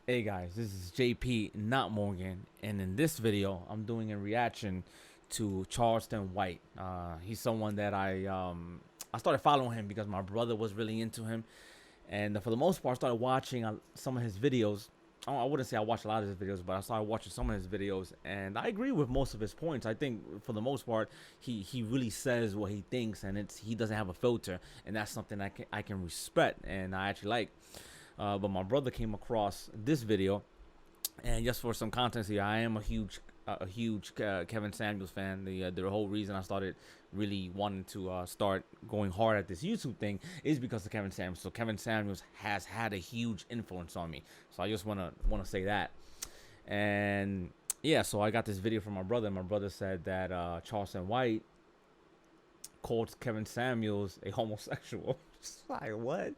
Hey guys, this is JP, not Morgan, and in this video, I'm doing a reaction to Charleston White. He's someone that I started following him because my brother was really into him, and for the most part, I started watching some of his videos. I wouldn't say I watched a lot of his videos, but I started watching some of his videos, and I agree with most of his points. I think for the most part, he really says what he thinks, and he doesn't have a filter, and that's something I can respect, and I actually like. But my brother came across this video, and just for some context here, I am a huge Kevin Samuels fan. The whole reason I started really wanting to start going hard at this YouTube thing is because of Kevin Samuels. So Kevin Samuels has had a huge influence on me. So I just wanna say that. And yeah, so I got this video from my brother. My brother said that Charleston White called Kevin Samuels a homosexual. It's like what?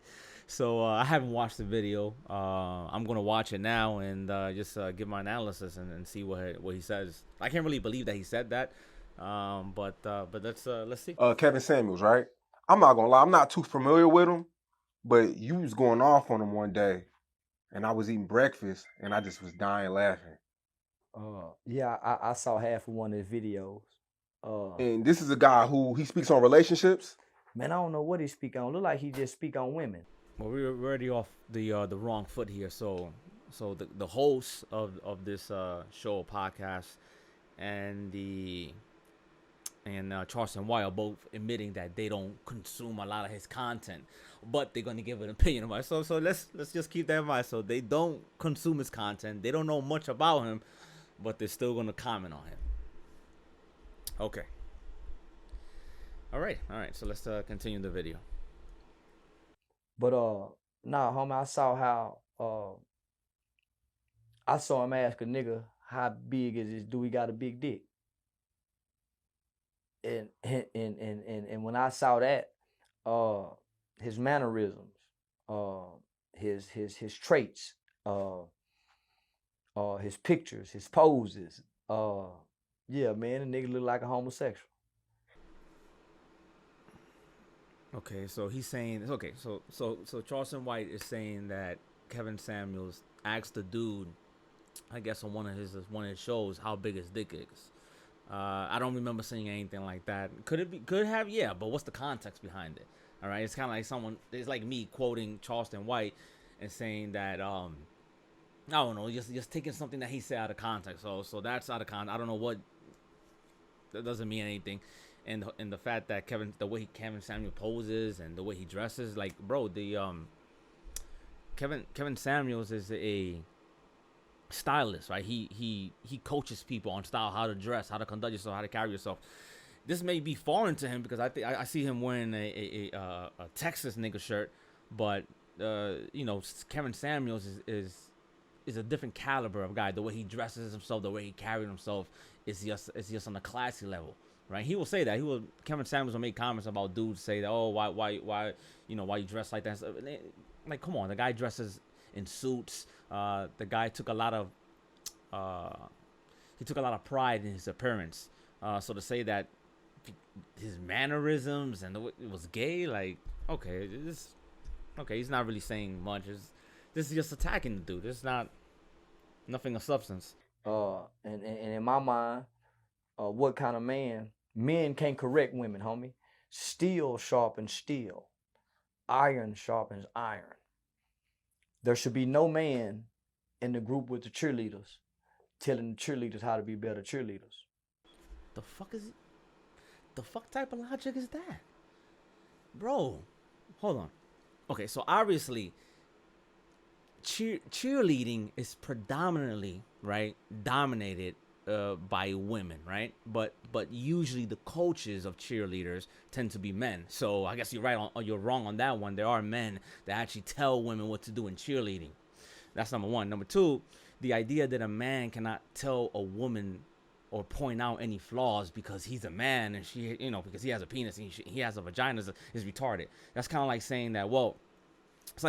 So I haven't watched the video. I'm gonna watch it now and just give my analysis and see what he says. I can't really believe that he said that, but let's see. Kevin Samuels, right? I'm not gonna lie, I'm not too familiar with him, but you was going off on him one day, and I was eating breakfast, and I just was dying laughing. Yeah, I saw half of one of his videos. And this is a guy who he speaks on relationships. Man, I don't know what he speak on. Look like he just speak on women. Well, we're already off the wrong foot here. So the host of this show podcast and the and Charleston White are both admitting that they don't consume a lot of his content, but they're gonna give an opinion about it. So let's just keep that in mind. So they don't consume his content. They don't know much about him, but they're still gonna comment on him. Okay. All right. All right. So let's continue the video. But nah, homie, I saw how I saw him ask a nigga how big is this? Do he got a big dick? And when I saw that, uh, his mannerisms, uh, his traits, his pictures, his poses, yeah, man, the nigga look like a homosexual. Okay. So he's saying okay. So Charleston White is saying that Kevin Samuels asked the dude, I guess on one of his shows, how big his dick is. I don't remember seeing anything like that. Could it be? Could have? Yeah, but what's the context behind it? All right, it's kind of like someone. It's like me quoting Charleston White and saying that I don't know, just taking something that he said out of context. So that's out of context. I don't know what that doesn't mean anything. And the fact that the way Kevin Samuel poses and the way he dresses, like bro, the Kevin Samuels is a stylist, right? He coaches people on style, how to dress, how to conduct yourself, how to carry yourself. This may be foreign to him because I see him wearing a Texas nigga shirt, but Kevin Samuels is a different caliber of guy. The way he dresses himself, the way he carries himself is just on a classy level, right? He will say that. Kevin Samuels will make comments about dudes say that, oh, why why you dress like that? Like, come on, the guy dresses in suits. The guy took a lot of uh, he took a lot of pride in his appearance. So to say that his mannerisms and it was gay, like okay, he's not really saying much. This is just attacking the dude. It's not nothing of substance. And in my mind, what kind of man? Men can't correct women, homie. Steel sharpens steel. Iron sharpens iron. There should be no man in the group with the cheerleaders telling the cheerleaders how to be better cheerleaders. The fuck is it? The fuck type of logic is that, bro? Hold on. Okay, so obviously cheerleading is predominantly right dominated by women, right? But usually the coaches of cheerleaders tend to be men. So I guess you're wrong on that one. There are men that actually tell women what to do in cheerleading. That's number one. Number two, the idea that a man cannot tell a woman or point out any flaws because he's a man and because he has a penis and he has a vagina is retarded. That's kind of like saying that, well, that's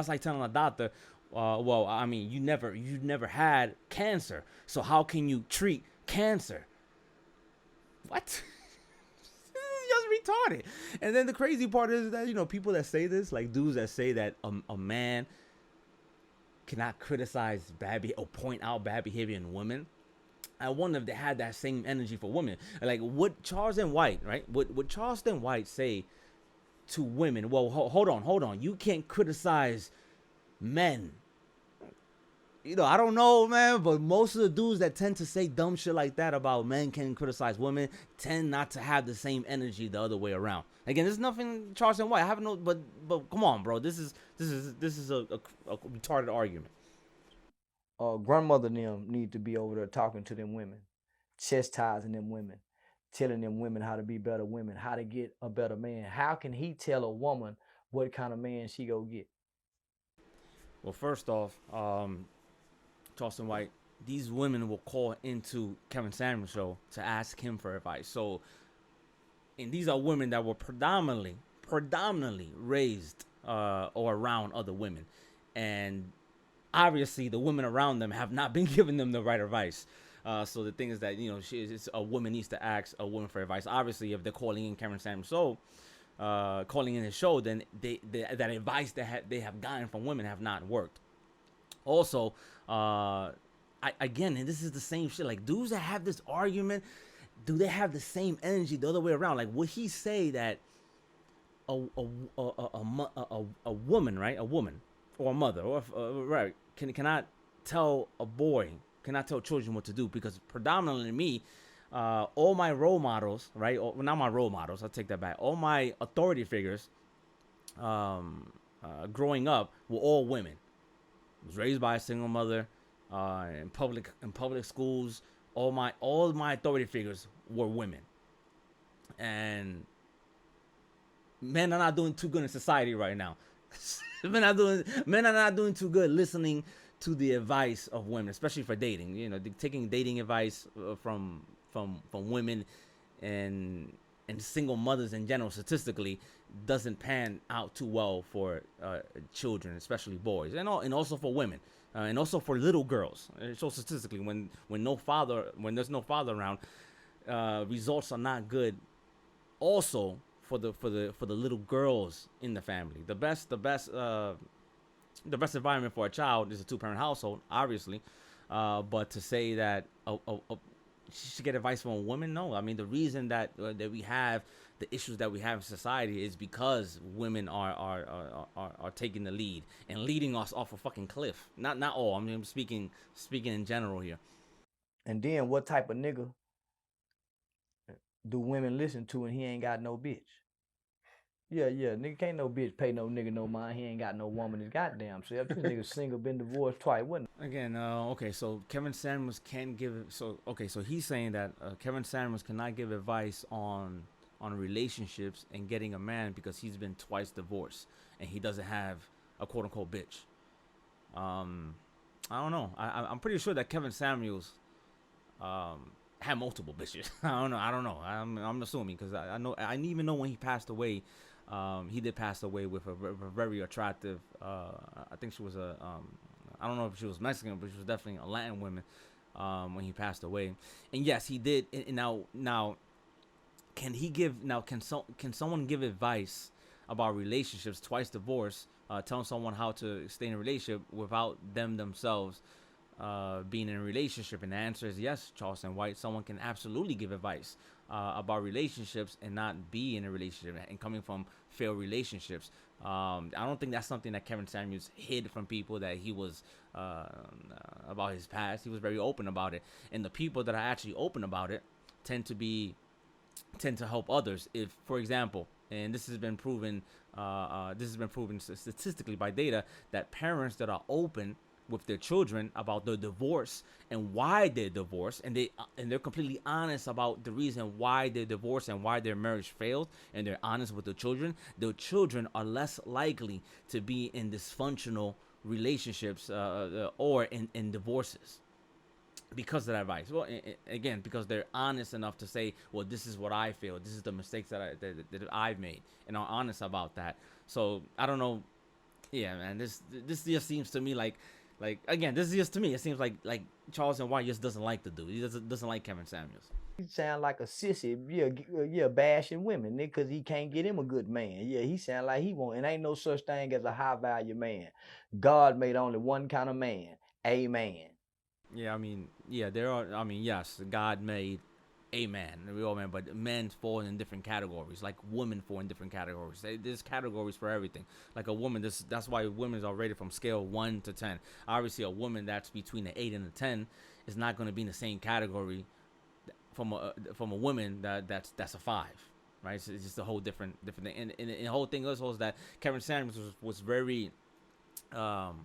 like telling a doctor, well, I mean, you never had cancer, so how can you treat cancer? What? This is just retarded. And then the crazy part is that people that say this, like dudes that say that a man cannot criticize or point out bad behavior in women, I wonder if they had that same energy for women. Like, would Charleston White, right? Would Charleston White say to women, well, hold on. You can't criticize men. You know, I don't know, man, but most of the dudes that tend to say dumb shit like that about men can criticize women tend not to have the same energy the other way around. Again, there's nothing Charleston White. I have no, but come on, bro. This is a retarded argument. Grandmother and them need to be over there talking to them women, chastising them women, telling them women how to be better women, how to get a better man. How can he tell a woman what kind of man she go get? Well, first off, Charleston White, these women will call into Kevin Samuels' show to ask him for advice. So, and these are women that were predominantly raised or around other women, and obviously the women around them have not been giving them the right advice. So the thing is that, you know, a woman needs to ask a woman for advice. Obviously, if they're calling in Kevin Samuels' show, calling in his show, then that advice that they have gotten from women have not worked. Also, again, and this is the same shit. Like, dudes that have this argument, do they have the same energy the other way around? Like, would he say that a woman, right, a woman or a mother, or right, cannot tell children what to do? Because predominantly me, all my role models, right, or not my role models, I'll take that back. All my authority figures, growing up, were all women. I was raised by a single mother, in public schools. All my authority figures were women, and men are not doing too good in society right now. men are not doing too good listening to the advice of women, especially for dating. You know, taking dating advice from women and single mothers in general, statistically, doesn't pan out too well for children, especially boys, and also for women, and also for little girls. So statistically, when there's no father around, results are not good. Also for the little girls in the family, the best environment for a child is a 2-parent household, obviously. But to say that she should get advice from a woman, no. I mean, the reason that we have the issues that we have in society is because women are taking the lead and leading us off a fucking cliff. Not all. I mean, I'm speaking in general here. And then what type of nigga do women listen to and he ain't got no bitch? Yeah, nigga can't no bitch pay no nigga no mind. He ain't got no woman his goddamn self. This nigga single, been divorced twice, wasn't Again, okay, so Kevin Samuels can't give it. So he's saying that Kevin Samuels cannot give advice on relationships and getting a man because he's been twice divorced and he doesn't have a quote unquote bitch. I don't know. I'm pretty sure that Kevin Samuels had multiple bitches. I don't know. I'm assuming because I know. I didn't even know when he passed away. He did pass away with a very attractive. I think she was I don't know if she was Mexican, but she was definitely a Latin woman when he passed away. And yes, he did. And now, can someone give advice about relationships, twice divorced, telling someone how to stay in a relationship without them themselves being in a relationship? And the answer is yes, Charleston White. Someone can absolutely give advice about relationships and not be in a relationship and coming from failed relationships. I don't think that's something that Kevin Samuels hid from people, that he was about his past. He was very open about it, and the people that are actually open about it tend to help others. If, for example, and this has been proven statistically by data, that parents that are open with their children about their divorce and why they're divorced, and they're completely honest about the reason why they're divorced and why their marriage failed, and they're honest with their children are less likely to be in dysfunctional relationships or in divorces because of that advice. Well, again, because they're honest enough to say, well, this is what I feel, this is the mistakes that I've made, and are honest about that. So I don't know. Yeah, man, this just seems to me like again, this is just to me. It seems like Charleston White just doesn't like the dude. He doesn't like Kevin Samuels. He sound like a sissy, yeah, bashing women, nigga, because he can't get him a good man. Yeah, he sound like he won't. And ain't no such thing as a high value man. God made only one kind of man, a man. Yeah, I mean, yeah, there are. I mean, yes, God made a man, a real man, but men fall in different categories, like women fall in different categories. There's categories for everything. Like a woman, that's why women are rated from scale 1 to 10. Obviously, a woman that's between the 8 and the 10 is not going to be in the same category from a woman that's a 5. Right, so it's just a whole different thing, and the whole thing also is that Kevin Samuels was very Kevin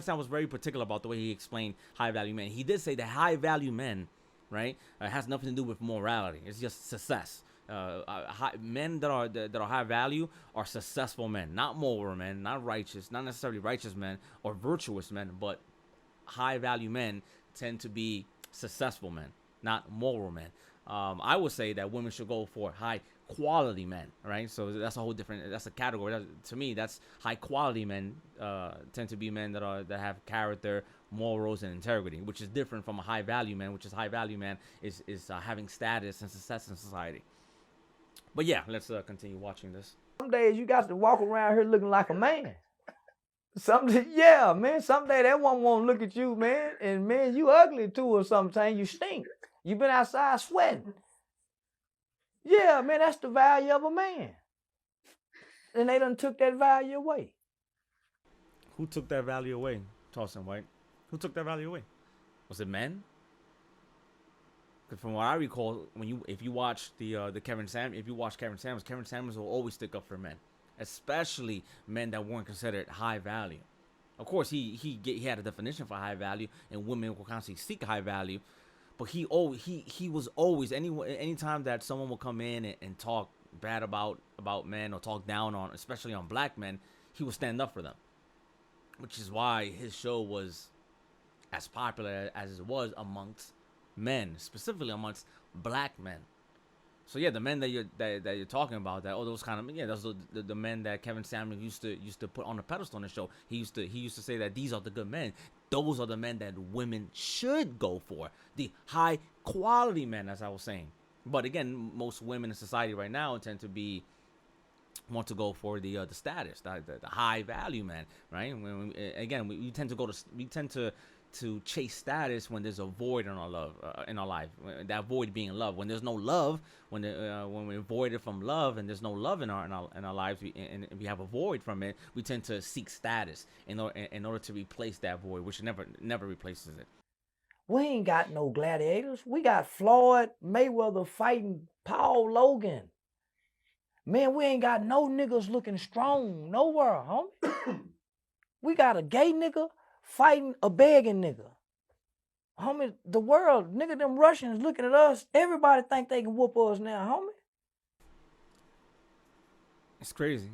Samuels was very particular about the way he explained high value men. He did say that high value men, right, has nothing to do with morality. It's just success. Men that are high value are successful men, not moral men, not righteous, not necessarily righteous men or virtuous men, but high value men tend to be successful men, not moral men. I would say that women should go for high quality men, right? So that's a whole different. That's a category. To me, that's high quality men. Tend to be men that have character, morals, and integrity, which is different from a high value man. Which is high value man is having status and success in society. But yeah, let's continue watching this. Some days you got to walk around here looking like a man. Some day, yeah, man. Some day that one won't look at you, man, and man, you ugly too, or something. You stink. You been outside sweating. Yeah, man, that's the value of a man. And they done took that value away. Who took that value away? Charleston White. Who took that value away? Was it men? Because from what I recall, if you watch Kevin Samuels will always stick up for men, especially men that weren't considered high value. Of course, he had a definition for high value, and women will constantly seek high value. But he was always anytime that someone will come in and talk bad about men or talk down on, especially on black men, he would stand up for them. Which is why his show was as popular as it was amongst men, specifically amongst black men. So yeah, the men that you're talking about, those kind of, yeah, those are the men that Kevin Samuels used to put on a pedestal on the show. He used to say that these are the good men. Those are the men that women should go for, the high quality men, as I was saying. But again, most women in society right now tend to want to go for the status, the high value man, right? We tend to chase status when there's a void in our life. That void being love. When there's no love, when we're voided from love, and there's no love in our lives, and we have a void from it, we tend to seek status in order to replace that void, which never replaces it. We ain't got no gladiators. We got Floyd Mayweather fighting Paul Logan. Man, we ain't got no niggas looking strong nowhere, homie. We got a gay nigga fighting a begging nigga. Homie, the world, nigga, them Russians looking at us. Everybody think they can whoop us now, homie. It's crazy.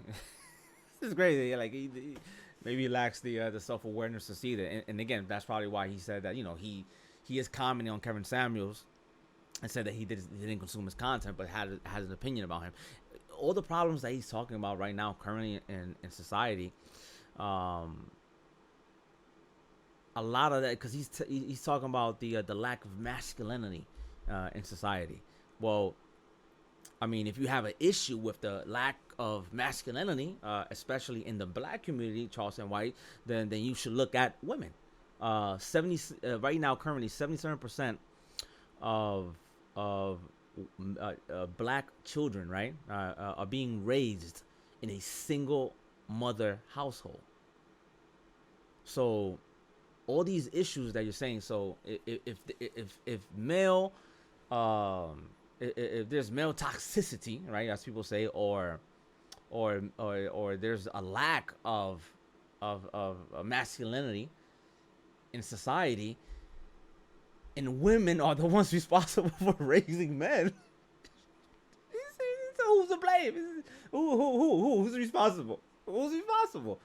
It's crazy. Like maybe he lacks the self-awareness to see that. And again, that's probably why he said that, he is commenting on Kevin Samuels and said that he didn't consume his content, but has an opinion about him. All the problems that he's talking about right now currently in society, a lot of that, because he's talking about the lack of masculinity in society. Well, I mean, if you have an issue with the lack of masculinity, especially in the black community, Charleston White, then you should look at women. Right now, currently, 77% of black children, right, are being raised in a single mother household. So all these issues that you're saying, so if male if there's male toxicity, right, as people say, or there's a lack of masculinity in society, and women are the ones responsible for raising men. So who's to blame? Who's responsible? Who's responsible?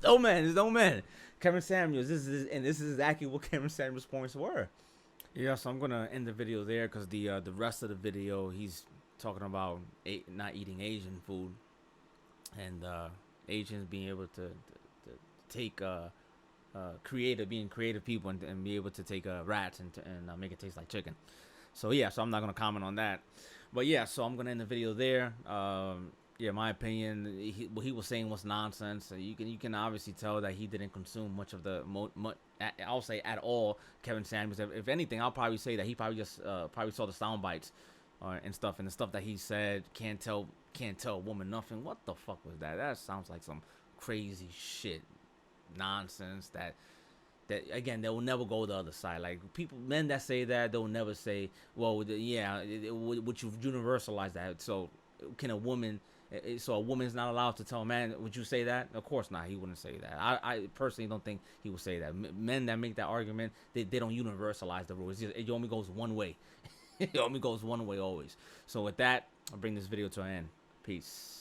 No man. There's no man. Kevin Samuels. This is exactly what Kevin Samuels' points were. Yeah, so I'm gonna end the video there because the rest of the video he's talking about not eating Asian food, and Asians being able to take being creative people and be able to take rats and make it taste like chicken. So yeah, so I'm not gonna comment on that. But yeah, so I'm gonna end the video there. Yeah, my opinion, what he was saying was nonsense. You can obviously tell that he didn't consume much of the I'll say at all Kevin Samuels. If anything, I'll probably say that he probably just probably saw the sound bites and stuff, and the stuff that he said, can't tell a woman nothing. What the fuck was that? That sounds like some crazy shit, nonsense. That again, they will never go the other side. Like men that say that, they'll never say, well, would you universalize that? So can a woman? So a woman's not allowed to tell a man, would you say that? Of course not. He wouldn't say that. I personally don't think he would say that. Men that make that argument, they don't universalize the rule. It only goes one way. It only goes one way always. So with that, I'll bring this video to an end. Peace.